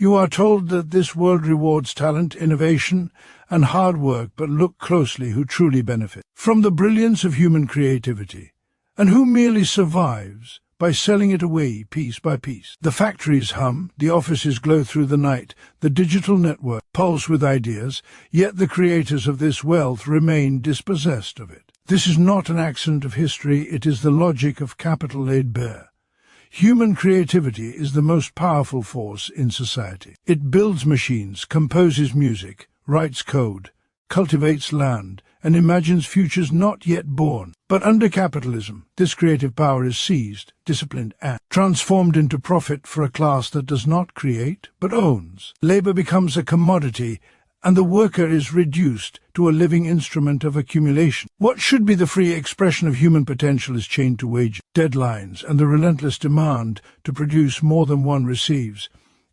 You are told that this world rewards talent, innovation, and hard work, but look closely who truly benefits from the brilliance of human creativity, and who merely survives by selling it away piece by piece. The factories hum, the offices glow through the night, the digital network pulse with ideas, yet the creators of this wealth remain dispossessed of it. This is not an accident of history, it is the logic of capital laid bare. Human creativity is the most powerful force in society. It builds machines, composes music, writes code, cultivates land, and imagines futures not yet born. But under capitalism, this creative power is seized, disciplined, and transformed into profit for a class that does not create, but owns. Labor becomes a commodity, and the worker is reduced to a living instrument of accumulation. What should be the free expression of human potential is chained to wages, deadlines, and the relentless demand to produce more than one receives.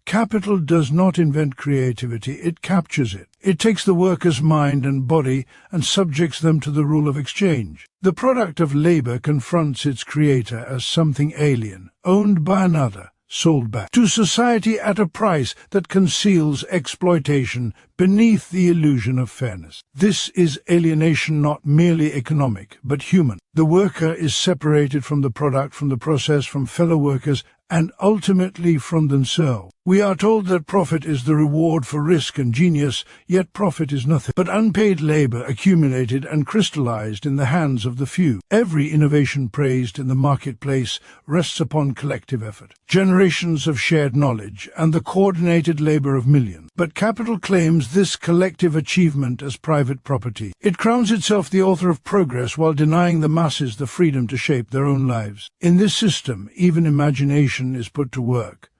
Capital does not invent creativity, it captures it. It takes the worker's mind and body and subjects them to the rule of exchange. The product of labor confronts its creator as something alien, owned by another, sold back to society at a price that conceals exploitation beneath the illusion of fairness. This is alienation not merely economic, but human. The worker is separated from the product, from the process, from fellow workers, and ultimately from themselves. We are told that profit is the reward for risk and genius, yet profit is nothing but unpaid labor accumulated and crystallized in the hands of the few. Every innovation praised in the marketplace rests upon collective effort, generations of shared knowledge, and the coordinated labor of millions. But capital claims this collective achievement as private property. It crowns itself the author of progress while denying the masses the freedom to shape their own lives. In this system, even imagination is put to work.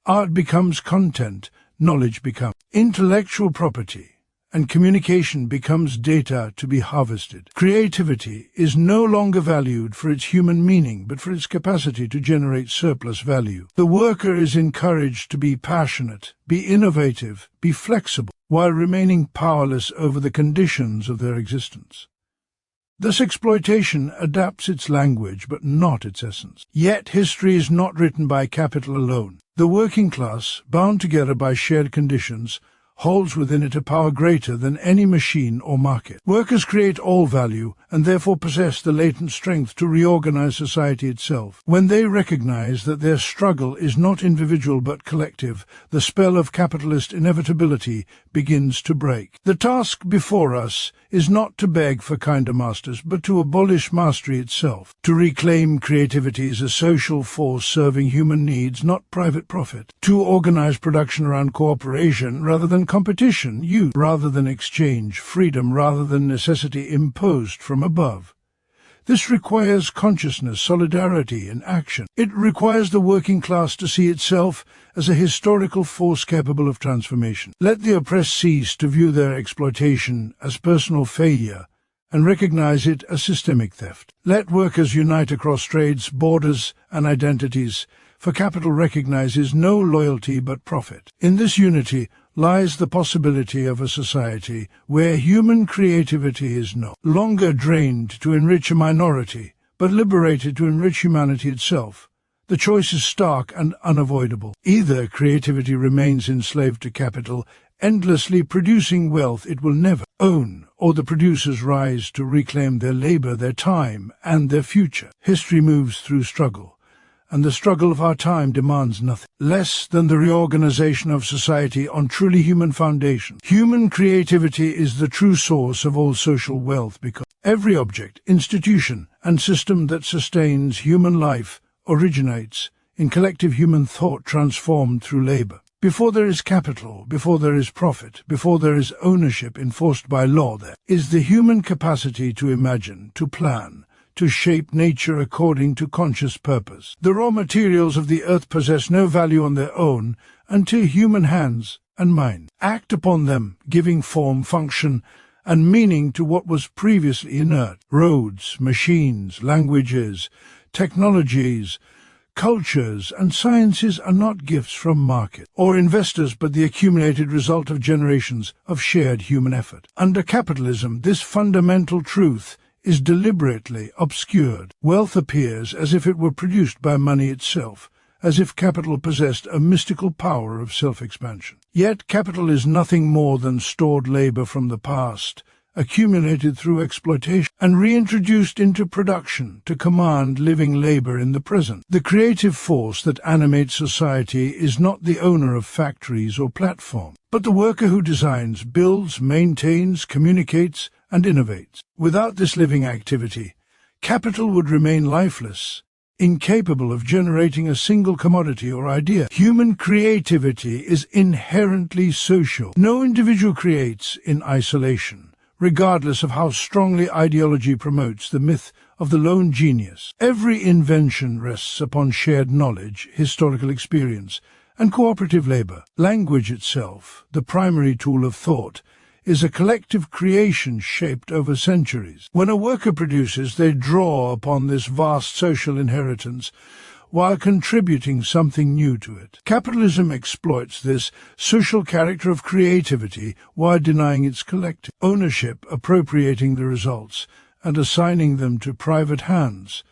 Art becomes content, knowledge becomes intellectual property, and communication becomes data to be harvested. Creativity is no longer valued for its human meaning, but for its capacity to generate surplus value. The worker is encouraged to be passionate, be innovative, be flexible, while remaining powerless over the conditions of their existence. Thus exploitation adapts its language, but not its essence. Yet history is not written by capital alone. The working class, bound together by shared conditions, holds within it a power greater than any machine or market. Workers create all value and therefore possess the latent strength to reorganize society itself. When they recognize that their struggle is not individual but collective, the spell of capitalist inevitability begins to break. The task before us is not to beg for kinder masters, but to abolish mastery itself, to reclaim creativity as a social force serving human needs, not private profit, to organize production around cooperation rather than competition, use rather than exchange, freedom rather than necessity imposed from above. This requires consciousness, solidarity, and action. It requires the working class to see itself as a historical force capable of transformation. Let the oppressed cease to view their exploitation as personal failure and recognize it as systemic theft. Let workers unite across trades, borders, and identities, for capital recognizes no loyalty but profit. In this unity lies the possibility of a society where human creativity is no longer drained to enrich a minority, but liberated to enrich humanity itself. The choice is stark and unavoidable. Either creativity remains enslaved to capital, endlessly producing wealth it will never own, or the producers rise to reclaim their labor, their time, and their future. History moves through struggle, and the struggle of our time demands nothing less than the reorganization of society on truly human foundations. Human creativity is the true source of all social wealth, because every object, institution, and system that sustains human life originates in collective human thought transformed through labor. Before there is capital, before there is profit, before there is ownership enforced by law, there is the human capacity to imagine, to plan, to shape nature according to conscious purpose. The raw materials of the earth possess no value on their own until human hands and mind act upon them, giving form, function, and meaning to what was previously inert. Roads, machines, languages, technologies, cultures, and sciences are not gifts from market or investors, but the accumulated result of generations of shared human effort. Under capitalism, this fundamental truth is deliberately obscured. Wealth appears as if it were produced by money itself, as if capital possessed a mystical power of self-expansion. Yet capital is nothing more than stored labor from the past, accumulated through exploitation and reintroduced into production to command living labor in the present. The creative force that animates society is not the owner of factories or platforms, but the worker who designs, builds, maintains, communicates, and innovates. Without this living activity, capital would remain lifeless, incapable of generating a single commodity or idea. Human creativity is inherently social. No individual creates in isolation, regardless of how strongly ideology promotes the myth of the lone genius. Every invention rests upon shared knowledge, historical experience, and cooperative labor. Language itself, the primary tool of thought, is a collective creation shaped over centuries. When a worker produces, they draw upon this vast social inheritance while contributing something new to it. Capitalism exploits this social character of creativity while denying its collective ownership, appropriating the results, and assigning them to private hands.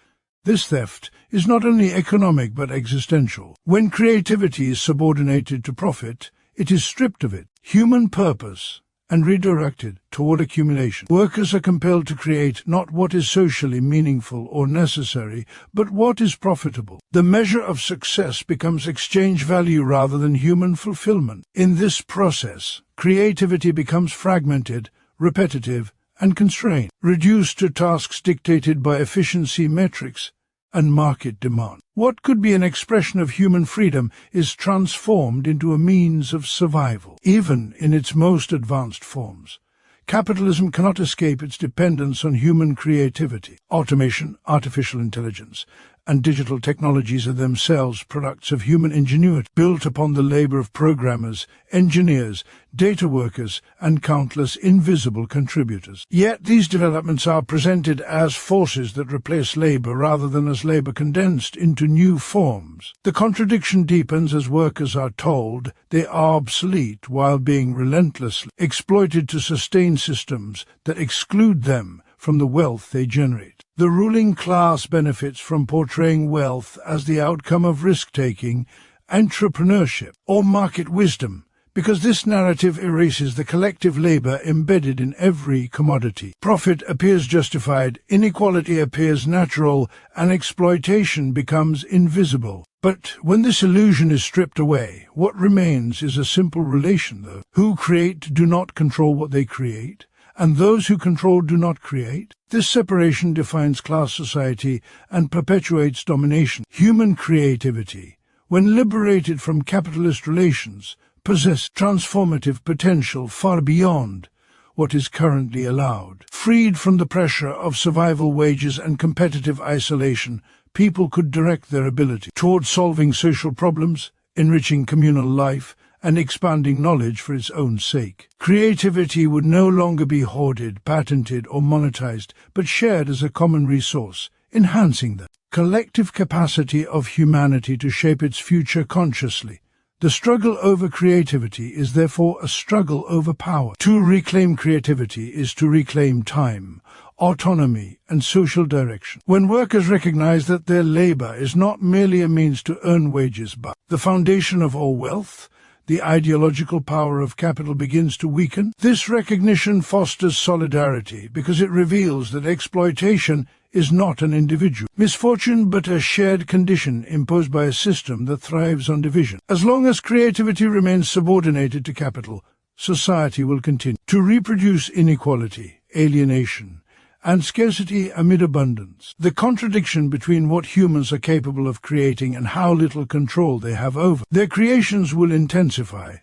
This theft is not only economic but existential. When creativity is subordinated to profit, it is stripped of its human purpose and redirected toward accumulation. Workers are compelled to create not what is socially meaningful or necessary, but what is profitable. The measure of success becomes exchange value rather than human fulfillment. In this process, creativity becomes fragmented, repetitive, and constrained, reduced to tasks dictated by efficiency metrics and market demand. What could be an expression of human freedom is transformed into a means of survival. Even in its most advanced forms, capitalism cannot escape its dependence on human creativity. Automation, artificial intelligence, and digital technologies are themselves products of human ingenuity, built upon the labor of programmers, engineers, data workers, and countless invisible contributors. Yet these developments are presented as forces that replace labor rather than as labor condensed into new forms. The contradiction deepens as workers are told they are obsolete while being relentlessly exploited to sustain systems that exclude them from the wealth they generate. The ruling class benefits from portraying wealth as the outcome of risk-taking, entrepreneurship, or market wisdom, because this narrative erases the collective labor embedded in every commodity. Profit appears justified, inequality appears natural, and exploitation becomes invisible. But when this illusion is stripped away, what remains is a simple relation, though. Who create do not control what they create, and those who control do not create. This separation defines class society and perpetuates domination. Human creativity, when liberated from capitalist relations, possess transformative potential far beyond what is currently allowed. Freed from the pressure of survival wages and competitive isolation, people could direct their ability toward solving social problems, enriching communal life, and expanding knowledge for its own sake. Creativity would no longer be hoarded, patented, or monetized, but shared as a common resource, enhancing the collective capacity of humanity to shape its future consciously. The struggle over creativity is therefore a struggle over power. To reclaim creativity is to reclaim time, autonomy, and social direction. When workers recognize that their labor is not merely a means to earn wages, but the foundation of all wealth, the ideological power of capital begins to weaken. This recognition fosters solidarity because it reveals that exploitation is not an individual misfortune but a shared condition imposed by a system that thrives on division. As long as creativity remains subordinated to capital, society will continue to reproduce inequality, alienation, and scarcity amid abundance. The contradiction between what humans are capable of creating and how little control they have over their creations will intensify,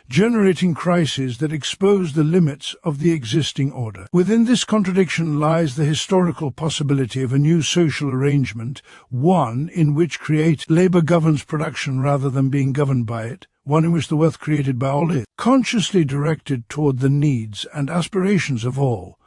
generating crises that expose the limits of the existing order. Within this contradiction lies the historical possibility of a new social arrangement, one in which labor governs production rather than being governed by it, one in which the wealth created by all is consciously directed toward the needs and aspirations of all,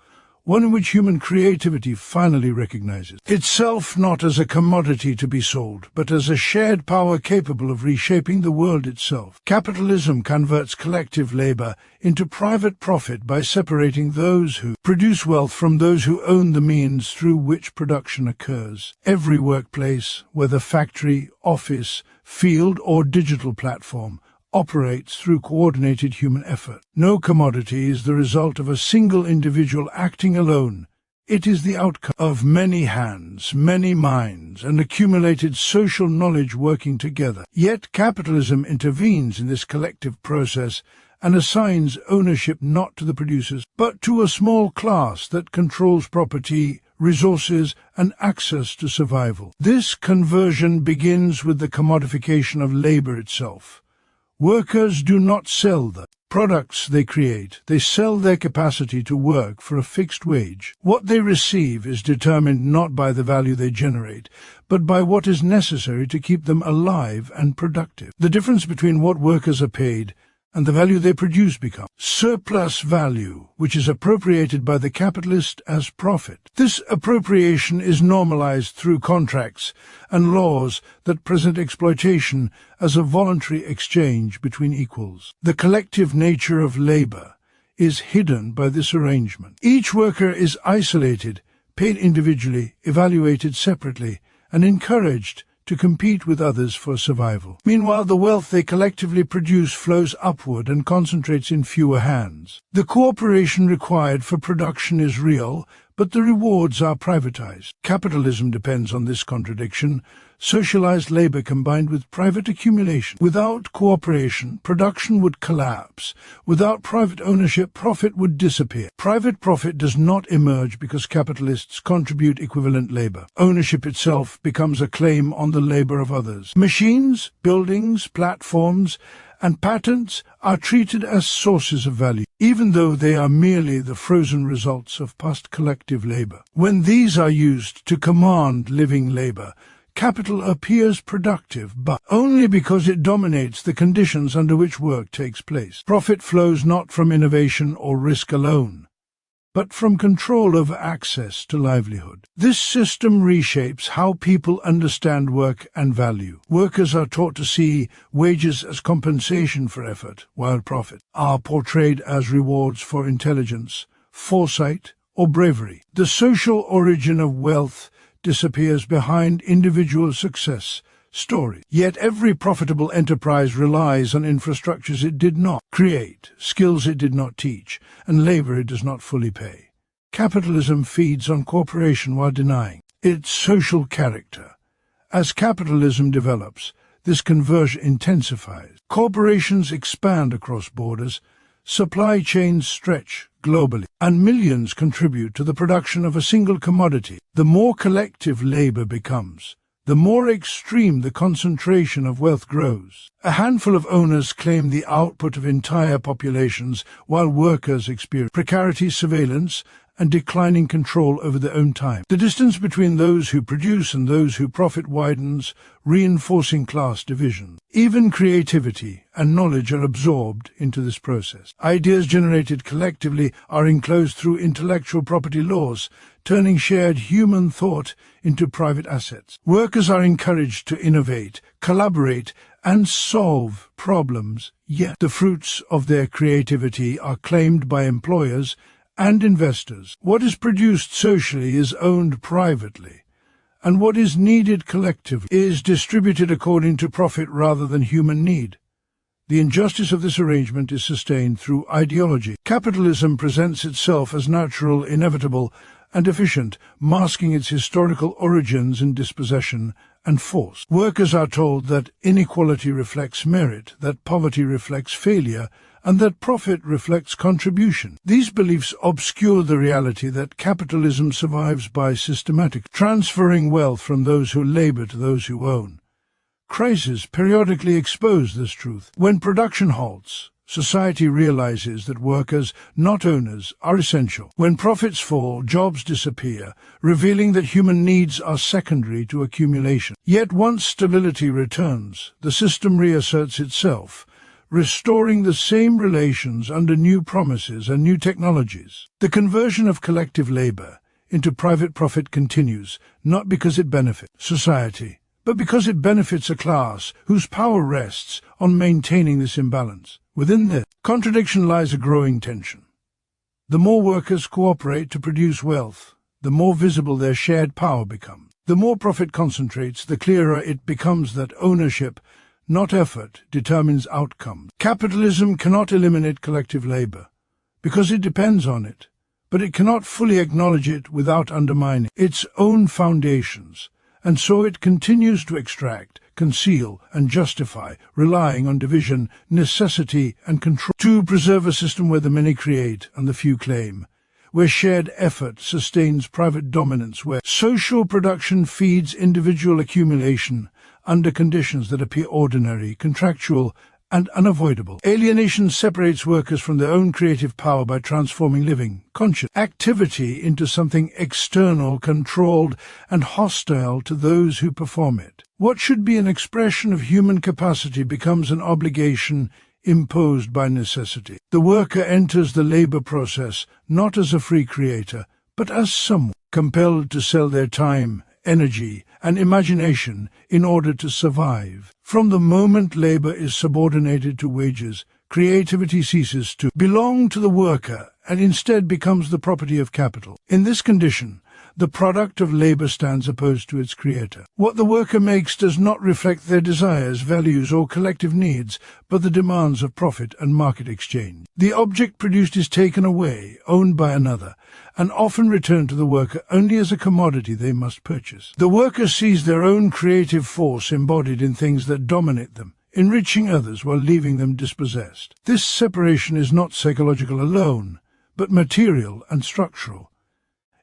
one in which human creativity finally recognizes itself not as a commodity to be sold, but as a shared power capable of reshaping the world itself. Capitalism converts collective labor into private profit by separating those who produce wealth from those who own the means through which production occurs. Every workplace, whether factory, office, field, or digital platform, operates through coordinated human effort. No commodity is the result of a single individual acting alone. It is the outcome of many hands, many minds, and accumulated social knowledge working together. Yet capitalism intervenes in this collective process and assigns ownership not to the producers, but to a small class that controls property, resources, and access to survival. This conversion begins with the commodification of labor itself. Workers do not sell the products they create. They sell their capacity to work for a fixed wage. What they receive is determined not by the value they generate, but by what is necessary to keep them alive and productive. The difference between what workers are paid and the value they produce becomes surplus value, which is appropriated by the capitalist as profit. This appropriation is normalized through contracts and laws that present exploitation as a voluntary exchange between equals. The collective nature of labor is hidden by this arrangement. Each worker is isolated, paid individually, evaluated separately, and encouraged to compete with others for survival. Meanwhile, the wealth they collectively produce flows upward and concentrates in fewer hands. The cooperation required for production is real, but the rewards are privatized. Capitalism depends on this contradiction, socialized labor combined with private accumulation. Without cooperation, production would collapse. Without private ownership, profit would disappear. Private profit does not emerge because capitalists contribute equivalent labor. Ownership itself becomes a claim on the labor of others. Machines, buildings, platforms, and patents are treated as sources of value, even though they are merely the frozen results of past collective labor. When these are used to command living labor, capital appears productive, but only because it dominates the conditions under which work takes place. Profit flows not from innovation or risk alone, but from control over access to livelihood. This system reshapes how people understand work and value. Workers are taught to see wages as compensation for effort, while profit are portrayed as rewards for intelligence, foresight, or bravery. The social origin of wealth disappears behind individual success story. Yet every profitable enterprise relies on infrastructures it did not create, skills it did not teach, and labor it does not fully pay. Capitalism feeds on cooperation while denying its social character. As capitalism develops, this conversion intensifies. Corporations expand across borders, supply chains stretch globally, and millions contribute to the production of a single commodity. The more collective labor becomes, the more extreme the concentration of wealth grows. A handful of owners claim the output of entire populations, while workers experience precarity, surveillance, and declining control over their own time. The distance between those who produce and those who profit widens, reinforcing class division. Even creativity and knowledge are absorbed into this process. Ideas generated collectively are enclosed through intellectual property laws, turning shared human thought into private assets. Workers are encouraged to innovate, collaborate, and solve problems, yet the fruits of their creativity are claimed by employers and investors. What is produced socially is owned privately, and what is needed collectively is distributed according to profit rather than human need. The injustice of this arrangement is sustained through ideology. Capitalism presents itself as natural, inevitable, and efficient, masking its historical origins in dispossession and force. Workers are told that inequality reflects merit, that poverty reflects failure, and that profit reflects contribution. These beliefs obscure the reality that capitalism survives by systematic transferring wealth from those who labor to those who own. Crises periodically expose this truth. When production halts, society realizes that workers, not owners, are essential. When profits fall, jobs disappear, revealing that human needs are secondary to accumulation. Yet once stability returns, the system reasserts itself, restoring the same relations under new promises and new technologies. The conversion of collective labor into private profit continues, not because it benefits society, but because it benefits a class whose power rests on maintaining this imbalance. Within this contradiction lies a growing tension. The more workers cooperate to produce wealth, the more visible their shared power becomes. The more profit concentrates, the clearer it becomes that ownership, not effort, determines outcomes. Capitalism cannot eliminate collective labor, because it depends on it, but it cannot fully acknowledge it without undermining its own foundations, and so it continues to extract, conceal, and justify, relying on division, necessity, and control to preserve a system where the many create and the few claim, where shared effort sustains private dominance, where social production feeds individual accumulation under conditions that appear ordinary, contractual, and unavoidable. Alienation separates workers from their own creative power by transforming living, conscious activity into something external, controlled, and hostile to those who perform it. What should be an expression of human capacity becomes an obligation imposed by necessity. The worker enters the labor process not as a free creator, but as someone compelled to sell their time, energy, and imagination in order to survive. From the moment labor is subordinated to wages, creativity ceases to belong to the worker and instead becomes the property of capital. In this condition, the product of labor stands opposed to its creator. What the worker makes does not reflect their desires, values, or collective needs, but the demands of profit and market exchange. The object produced is taken away, owned by another, and often returned to the worker only as a commodity they must purchase. The worker sees their own creative force embodied in things that dominate them, enriching others while leaving them dispossessed. This separation is not psychological alone, but material and structural.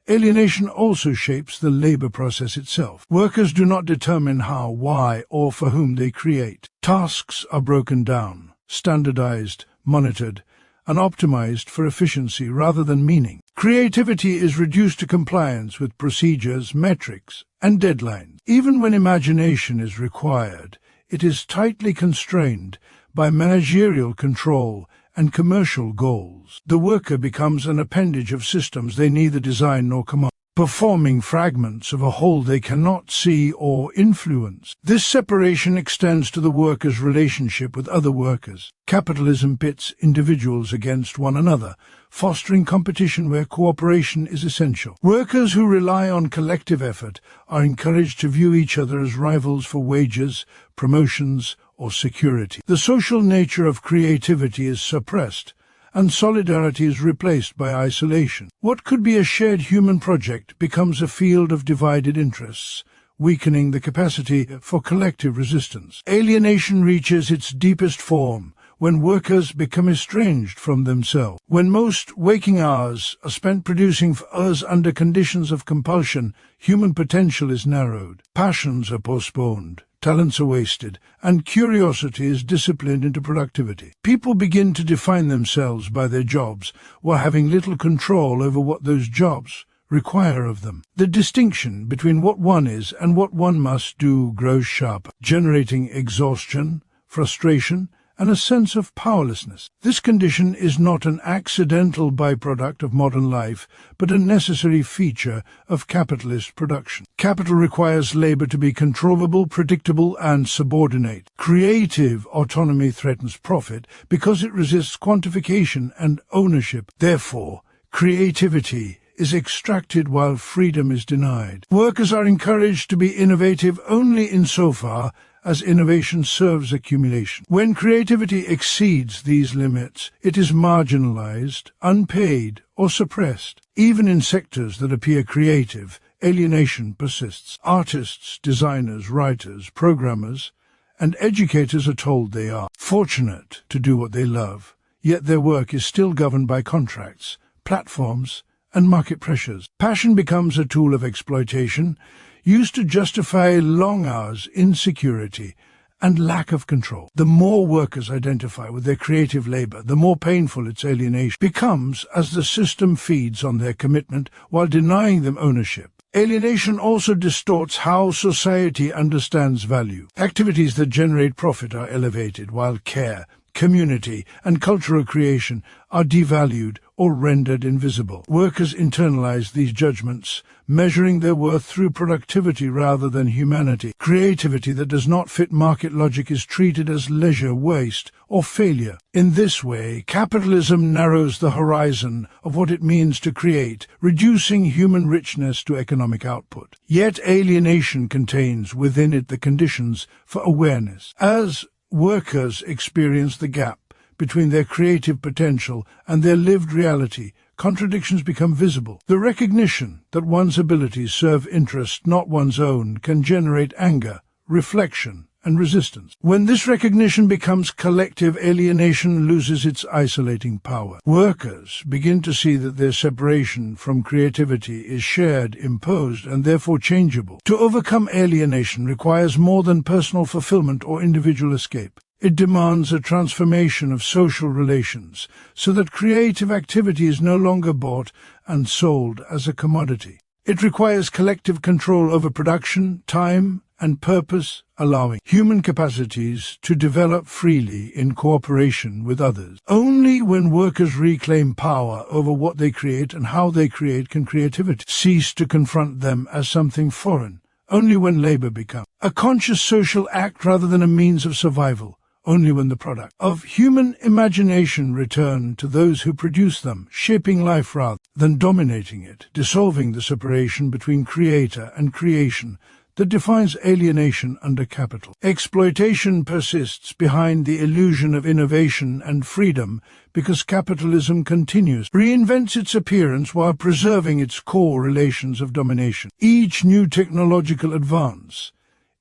Alienation also shapes the labor process itself. Workers do not determine how, why, or for whom they create. Tasks are broken down, standardized, monitored, and optimized for efficiency rather than meaning. Creativity is reduced to compliance with procedures, metrics, and deadlines. Even when imagination is required, it is tightly constrained by managerial control and commercial goals. The worker becomes an appendage of systems they neither design nor command, performing fragments of a whole they cannot see or influence. This separation extends to the worker's relationship with other workers. Capitalism pits individuals against one another, fostering competition where cooperation is essential. Workers who rely on collective effort are encouraged to view each other as rivals for wages, promotions, or security. The social nature of creativity is suppressed, and solidarity is replaced by isolation. What could be a shared human project becomes a field of divided interests, weakening the capacity for collective resistance. Alienation reaches its deepest form when workers become estranged from themselves. When most waking hours are spent producing for others under conditions of compulsion, human potential is narrowed, passions are postponed, talents are wasted, and curiosity is disciplined into productivity. People begin to define themselves by their jobs, while having little control over what those jobs require of them. The distinction between what one is and what one must do grows sharper, generating exhaustion, frustration, and a sense of powerlessness. This condition is not an accidental byproduct of modern life, but a necessary feature of capitalist production. Capital requires labor to be controllable, predictable, and subordinate. Creative autonomy threatens profit because it resists quantification and ownership. Therefore, creativity is extracted while freedom is denied. Workers are encouraged to be innovative only insofar as innovation serves accumulation. When creativity exceeds these limits, it is marginalized, unpaid, or suppressed. Even in sectors that appear creative, alienation persists. Artists, designers, writers, programmers, and educators are told they are fortunate to do what they love, yet their work is still governed by contracts, platforms, and market pressures. Passion becomes a tool of exploitation, used to justify long hours, insecurity, and lack of control. The more workers identify with their creative labor, the more painful its alienation becomes as the system feeds on their commitment while denying them ownership. Alienation also distorts how society understands value. Activities that generate profit are elevated, while care, community, and cultural creation are devalued or rendered invisible. Workers internalize these judgments, measuring their worth through productivity rather than humanity. Creativity that does not fit market logic is treated as leisure, waste, or failure. In this way, capitalism narrows the horizon of what it means to create, reducing human richness to economic output. Yet alienation contains within it the conditions for awareness. As workers experience the gap between their creative potential and their lived reality, contradictions become visible. The recognition that one's abilities serve interests not one's own can generate anger, reflection, and resistance. When this recognition becomes collective, alienation loses its isolating power. Workers begin to see that their separation from creativity is shared, imposed, and therefore changeable. To overcome alienation requires more than personal fulfillment or individual escape. It demands a transformation of social relations so that creative activity is no longer bought and sold as a commodity. It requires collective control over production, time, and purpose, allowing human capacities to develop freely in cooperation with others. Only when workers reclaim power over what they create and how they create can creativity cease to confront them as something foreign. Only when labor becomes a conscious social act rather than a means of survival. Only when the product of human imagination return to those who produce them, shaping life rather than dominating it, dissolving the separation between creator and creation that defines alienation under capital. Exploitation persists behind the illusion of innovation and freedom because capitalism continues, reinvents its appearance while preserving its core relations of domination. Each new technological advance,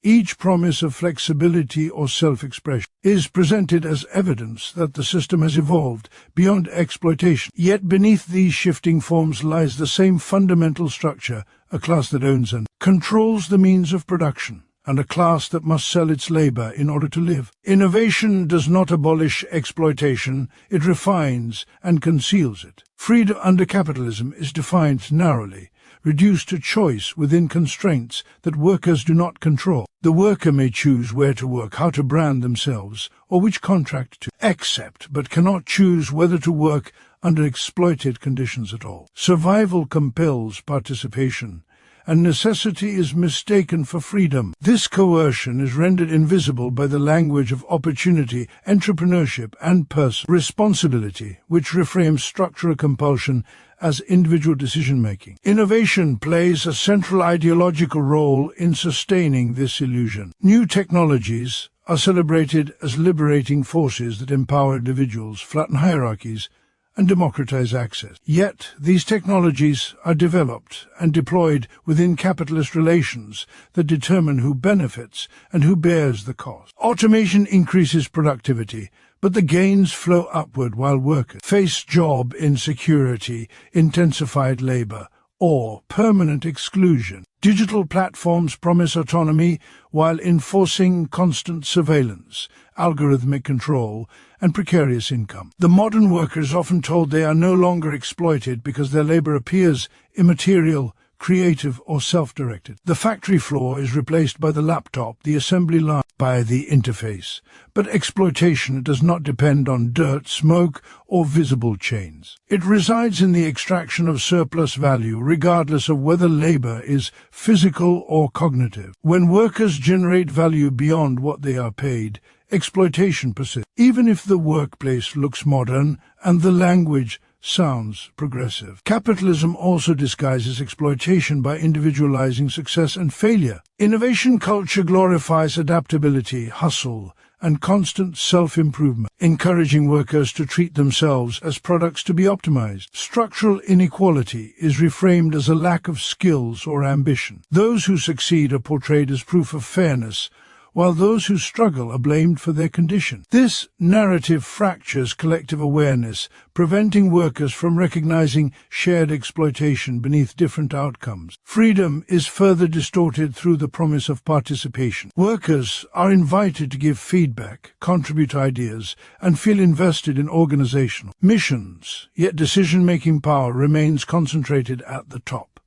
each promise of flexibility or self-expression is presented as evidence that the system has evolved beyond exploitation. Yet beneath these shifting forms lies the same fundamental structure, a class that owns and controls the means of production, and a class that must sell its labor in order to live. Innovation does not abolish exploitation, it refines and conceals it. Freedom under capitalism is defined narrowly, reduced to choice within constraints that workers do not control. The worker may choose where to work, how to brand themselves, or which contract to accept, but cannot choose whether to work under exploited conditions at all. Survival compels participation, and necessity is mistaken for freedom. This coercion is rendered invisible by the language of opportunity, entrepreneurship, and personal responsibility, which reframes structural compulsion as individual decision-making. Innovation plays a central ideological role in sustaining this illusion. New technologies are celebrated as liberating forces that empower individuals, flatten hierarchies, and democratize access. Yet, these technologies are developed and deployed within capitalist relations that determine who benefits and who bears the cost. Automation increases productivity, but the gains flow upward while workers face job insecurity, intensified labor, or permanent exclusion. Digital platforms promise autonomy while enforcing constant surveillance, algorithmic control, and precarious income. The modern worker is often told they are no longer exploited because their labor appears immaterial, creative, or self-directed. The factory floor is replaced by the laptop, the assembly line by the interface. But exploitation does not depend on dirt, smoke, or visible chains. It resides in the extraction of surplus value, regardless of whether labor is physical or cognitive. When workers generate value beyond what they are paid, exploitation persists, even if the workplace looks modern and the language sounds progressive. Capitalism also disguises exploitation by individualizing success and failure. Innovation culture glorifies adaptability, hustle, and constant self-improvement, encouraging workers to treat themselves as products to be optimized. Structural inequality is reframed as a lack of skills or ambition. Those who succeed are portrayed as proof of fairness, while those who struggle are blamed for their condition. This narrative fractures collective awareness, preventing workers from recognizing shared exploitation beneath different outcomes. Freedom is further distorted through the promise of participation. Workers are invited to give feedback, contribute ideas, and feel invested in organizational missions, yet decision-making power remains concentrated at the top.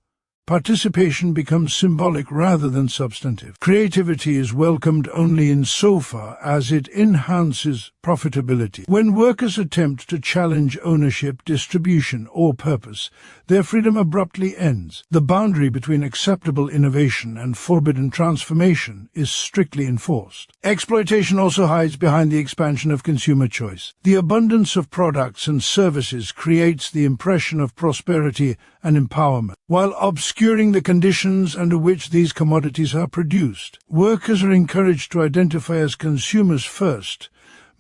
participation becomes symbolic rather than substantive. Creativity is welcomed only insofar as it enhances profitability. When workers attempt to challenge ownership, distribution, or purpose, their freedom abruptly ends. The boundary between acceptable innovation and forbidden transformation is strictly enforced. Exploitation also hides behind the expansion of consumer choice. The abundance of products and services creates the impression of prosperity and empowerment, while obscuring the conditions under which these commodities are produced. Workers are encouraged to identify as consumers first,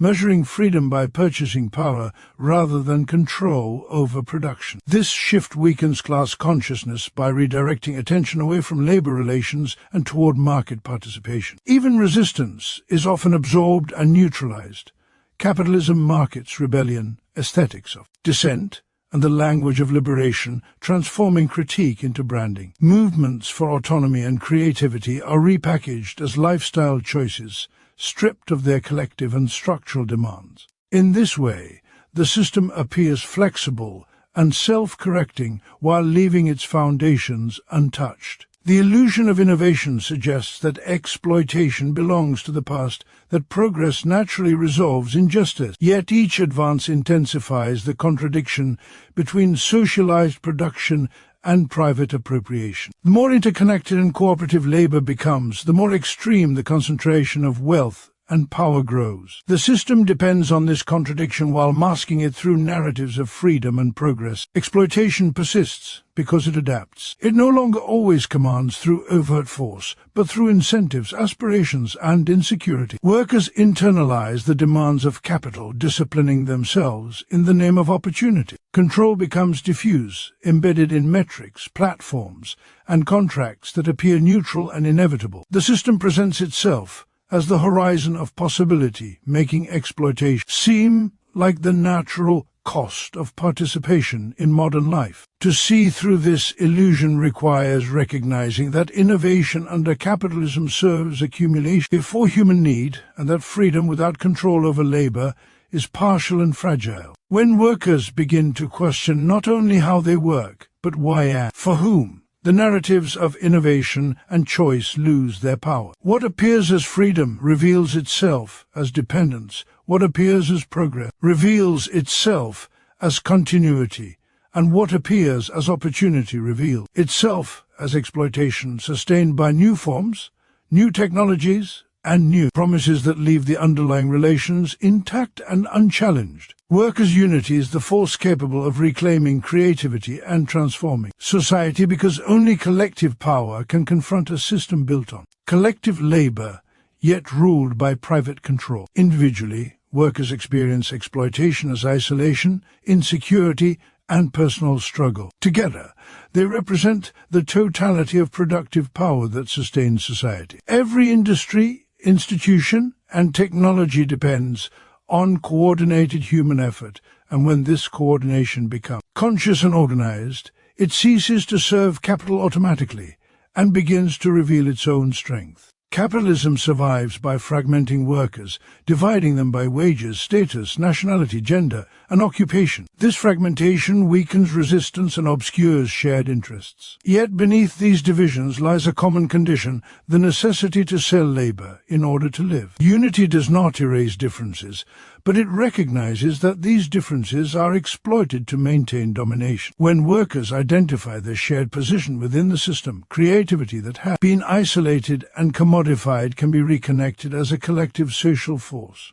measuring freedom by purchasing power rather than control over production. This shift weakens class consciousness by redirecting attention away from labor relations and toward market participation. Even resistance is often absorbed and neutralized. Capitalism markets rebellion, aesthetics of dissent, and the language of liberation, transforming critique into branding. Movements for autonomy and creativity are repackaged as lifestyle choices, stripped of their collective and structural demands. In this way, the system appears flexible and self-correcting while leaving its foundations untouched. The illusion of innovation suggests that exploitation belongs to the past, that progress naturally resolves injustice. Yet each advance intensifies the contradiction between socialized production and private appropriation. The more interconnected and cooperative labor becomes, the more extreme the concentration of wealth and power grows. The system depends on this contradiction while masking it through narratives of freedom and progress. Exploitation persists because it adapts. It no longer always commands through overt force, but through incentives, aspirations, and insecurity. Workers internalize the demands of capital, disciplining themselves in the name of opportunity. Control becomes diffuse, embedded in metrics, platforms, and contracts that appear neutral and inevitable. The system presents itself as the horizon of possibility, making exploitation seem like the natural cost of participation in modern life. To see through this illusion requires recognizing that innovation under capitalism serves accumulation before human need, and that freedom without control over labor is partial and fragile. When workers begin to question not only how they work, but why and for whom, the narratives of innovation and choice lose their power. What appears as freedom reveals itself as dependence. What appears as progress reveals itself as continuity. And what appears as opportunity reveals itself as exploitation, sustained by new forms, new technologies, and new promises that leave the underlying relations intact and unchallenged. Workers' unity is the force capable of reclaiming creativity and transforming society, because only collective power can confront a system built on collective labor, yet ruled by private control. Individually, workers experience exploitation as isolation, insecurity, and personal struggle. Together, they represent the totality of productive power that sustains society. Every industry, institution, and technology depends on coordinated human effort, and when this coordination becomes conscious and organized, it ceases to serve capital automatically and begins to reveal its own strength. Capitalism survives by fragmenting workers, dividing them by wages, status, nationality, gender, and occupation. This fragmentation weakens resistance and obscures shared interests. Yet beneath these divisions lies a common condition: the necessity to sell labor in order to live. Unity does not erase differences, but it recognizes that these differences are exploited to maintain domination. When workers identify their shared position within the system, creativity that has been isolated and commodified can be reconnected as a collective social force.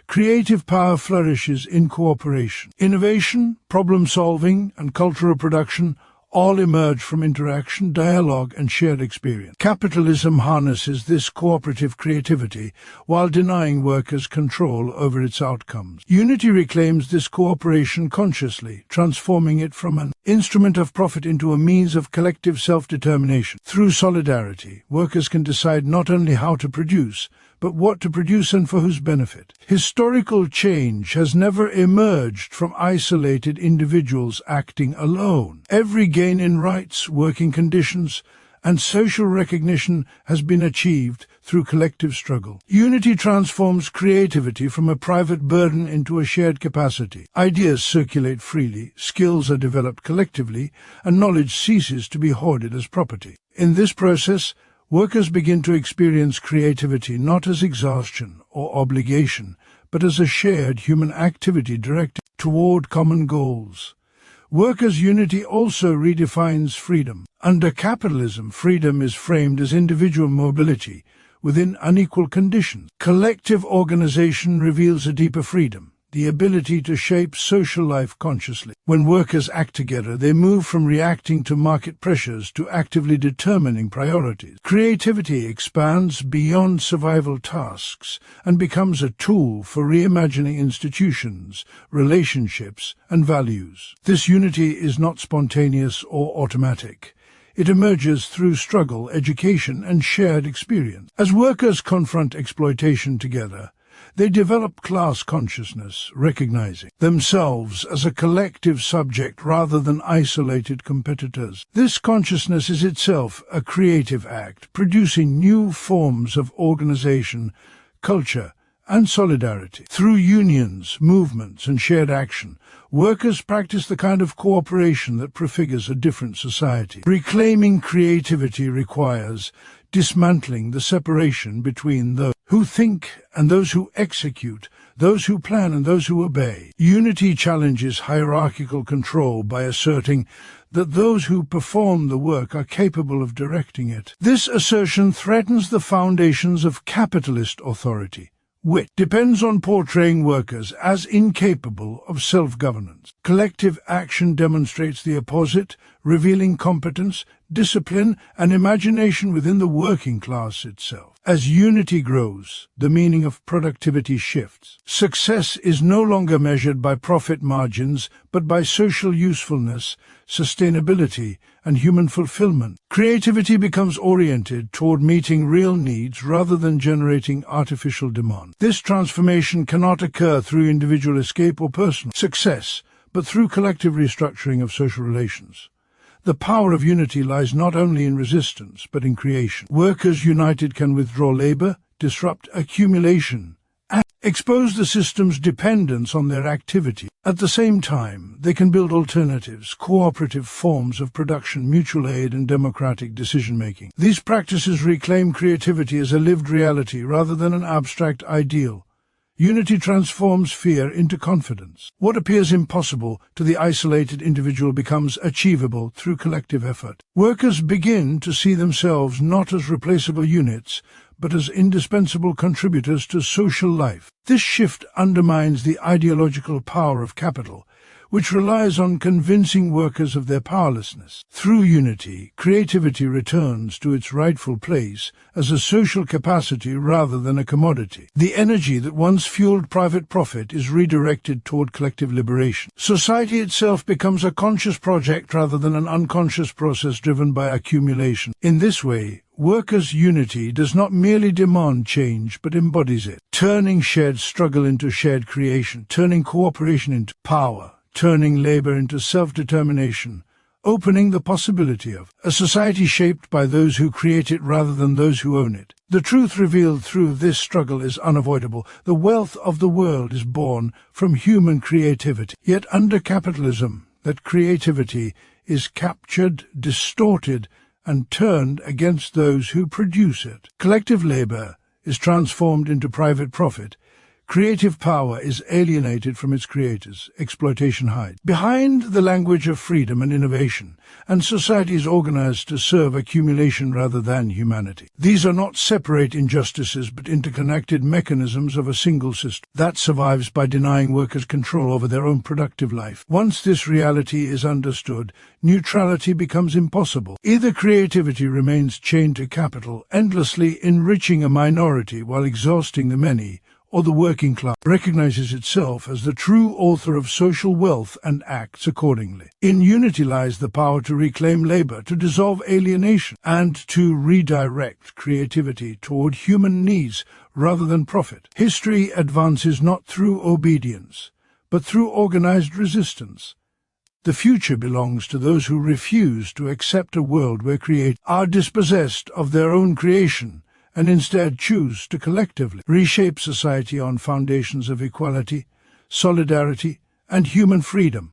Creative power flourishes in cooperation. Innovation, problem-solving, and cultural production all emerge from interaction, dialogue, and shared experience. Capitalism harnesses this cooperative creativity while denying workers control over its outcomes. Unity reclaims this cooperation consciously, transforming it from an instrument of profit into a means of collective self-determination. Through solidarity, workers can decide not only how to produce, but what to produce and for whose benefit. Historical change has never emerged from isolated individuals acting alone. Every gain in rights, working conditions, and social recognition has been achieved through collective struggle. Unity transforms creativity from a private burden into a shared capacity. Ideas circulate freely, skills are developed collectively, and knowledge ceases to be hoarded as property. In this process, workers begin to experience creativity not as exhaustion or obligation, but as a shared human activity directed toward common goals. Workers' unity also redefines freedom. Under capitalism, freedom is framed as individual mobility within unequal conditions. Collective organization reveals a deeper freedom, the ability to shape social life consciously. When workers act together, they move from reacting to market pressures to actively determining priorities. Creativity expands beyond survival tasks and becomes a tool for reimagining institutions, relationships, and values. This unity is not spontaneous or automatic. It emerges through struggle, education, and shared experience. As workers confront exploitation together, they develop class consciousness, recognizing themselves as a collective subject rather than isolated competitors. This consciousness is itself a creative act, producing new forms of organization, culture, and solidarity. Through unions, movements, and shared action, workers practice the kind of cooperation that prefigures a different society. Reclaiming creativity requires dismantling the separation between those who think and those who execute, those who plan and those who obey. Unity challenges hierarchical control by asserting that those who perform the work are capable of directing it. This assertion threatens the foundations of capitalist authority, which depends on portraying workers as incapable of self-governance. Collective action demonstrates the opposite, revealing competence, discipline, and imagination within the working class itself. As unity grows, the meaning of productivity shifts. Success is no longer measured by profit margins, but by social usefulness, sustainability, and human fulfillment. Creativity becomes oriented toward meeting real needs rather than generating artificial demand. This transformation cannot occur through individual escape or personal success, but through collective restructuring of social relations. The power of unity lies not only in resistance, but in creation. Workers united can withdraw labor, disrupt accumulation, and expose the system's dependence on their activity. At the same time, they can build alternatives, cooperative forms of production, mutual aid, and democratic decision-making. These practices reclaim creativity as a lived reality rather than an abstract ideal. Unity transforms fear into confidence. What appears impossible to the isolated individual becomes achievable through collective effort. Workers begin to see themselves not as replaceable units, but as indispensable contributors to social life. This shift undermines the ideological power of capital, which relies on convincing workers of their powerlessness. Through unity, creativity returns to its rightful place as a social capacity rather than a commodity. The energy that once fueled private profit is redirected toward collective liberation. Society itself becomes a conscious project rather than an unconscious process driven by accumulation. In this way, workers' unity does not merely demand change, but embodies it, turning shared struggle into shared creation, turning cooperation into power, turning labor into self-determination, opening the possibility of a society shaped by those who create it rather than those who own it. The truth revealed through this struggle is unavoidable. The wealth of the world is born from human creativity. Yet under capitalism, that creativity is captured, distorted, and turned against those who produce it. Collective labor is transformed into private profit. Creative power is alienated from its creators. Exploitation hides behind the language of freedom and innovation, and society is organized to serve accumulation rather than humanity. These are not separate injustices, but interconnected mechanisms of a single system that survives by denying workers control over their own productive life. Once this reality is understood, neutrality becomes impossible. Either creativity remains chained to capital, endlessly enriching a minority while exhausting the many, or the working class recognizes itself as the true author of social wealth and acts accordingly. In unity lies the power to reclaim labor, to dissolve alienation, and to redirect creativity toward human needs rather than profit. History advances not through obedience, but through organized resistance. The future belongs to those who refuse to accept a world where creators are dispossessed of their own creation and instead choose to collectively reshape society on foundations of equality, solidarity, and human freedom.